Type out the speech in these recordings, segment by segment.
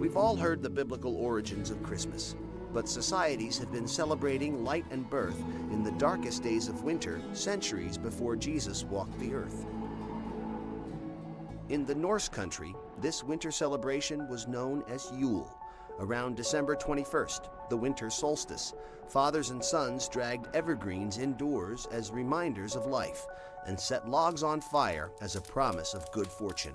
We've all heard the biblical origins of Christmas, but societies have been celebrating light and birth in the darkest days of winter centuries before Jesus walked the earth. In the Norse country, this winter celebration was known as Yule. Around December 21st, the winter solstice, fathers and sons dragged evergreens indoors as reminders of life and set logs on fire as a promise of good fortune.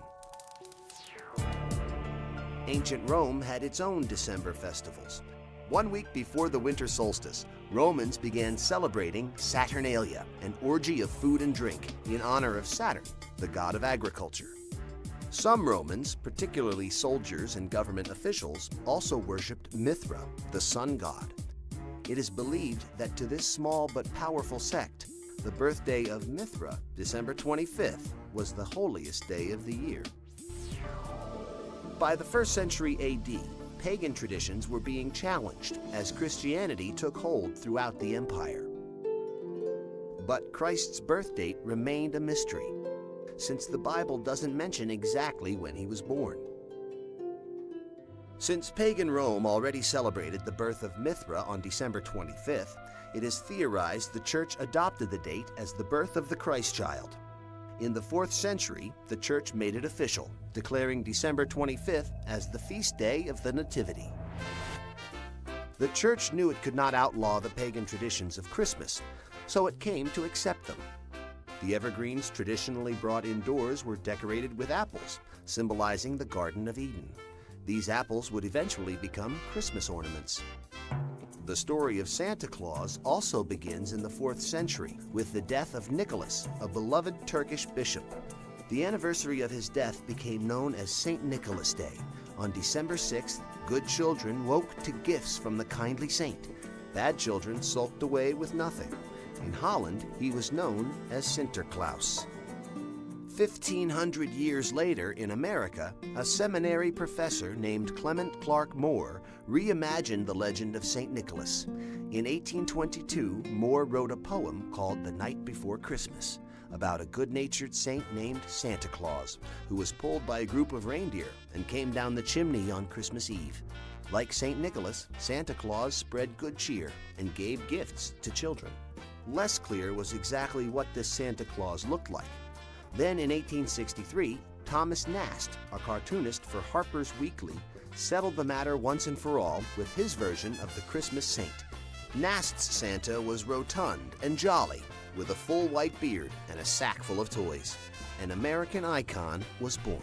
Ancient Rome had its own December festivals. 1 week before the winter solstice, Romans began celebrating Saturnalia, an orgy of food and drink in honor of Saturn, the god of agriculture. Some Romans, particularly soldiers and government officials, also worshipped Mithra, the sun god. It is believed that to this small but powerful sect, the birthday of Mithra, December 25th, was the holiest day of the year. By the 1st century AD, pagan traditions were being challenged as Christianity took hold throughout the empire. But Christ's birth date remained a mystery, since the Bible doesn't mention exactly when he was born. Since pagan Rome already celebrated the birth of Mithra on December 25th, it is theorized the Church adopted the date as the birth of the Christ child. In the 4th century, the Church made it official, declaring December 25th as the feast day of the Nativity. The Church knew it could not outlaw the pagan traditions of Christmas, so it came to accept them. The evergreens traditionally brought indoors were decorated with apples, symbolizing the Garden of Eden. These apples would eventually become Christmas ornaments. The story of Santa Claus also begins in the 4th century with the death of Nicholas, a beloved Turkish bishop. The anniversary of his death became known as St. Nicholas Day. On December 6th, good children woke to gifts from the kindly saint. Bad children sulked away with nothing. In Holland, he was known as Sinterklaas. 1,500 years later in America, a seminary professor named Clement Clark Moore reimagined the legend of St. Nicholas. In 1822, Moore wrote a poem called The Night Before Christmas about a good-natured saint named Santa Claus, who was pulled by a group of reindeer and came down the chimney on Christmas Eve. Like St. Nicholas, Santa Claus spread good cheer and gave gifts to children. Less clear was exactly what this Santa Claus looked like. Then in 1863, Thomas Nast, a cartoonist for Harper's Weekly, settled the matter once and for all with his version of the Christmas saint. Nast's Santa was rotund and jolly, with a full white beard and a sack full of toys. An American icon was born.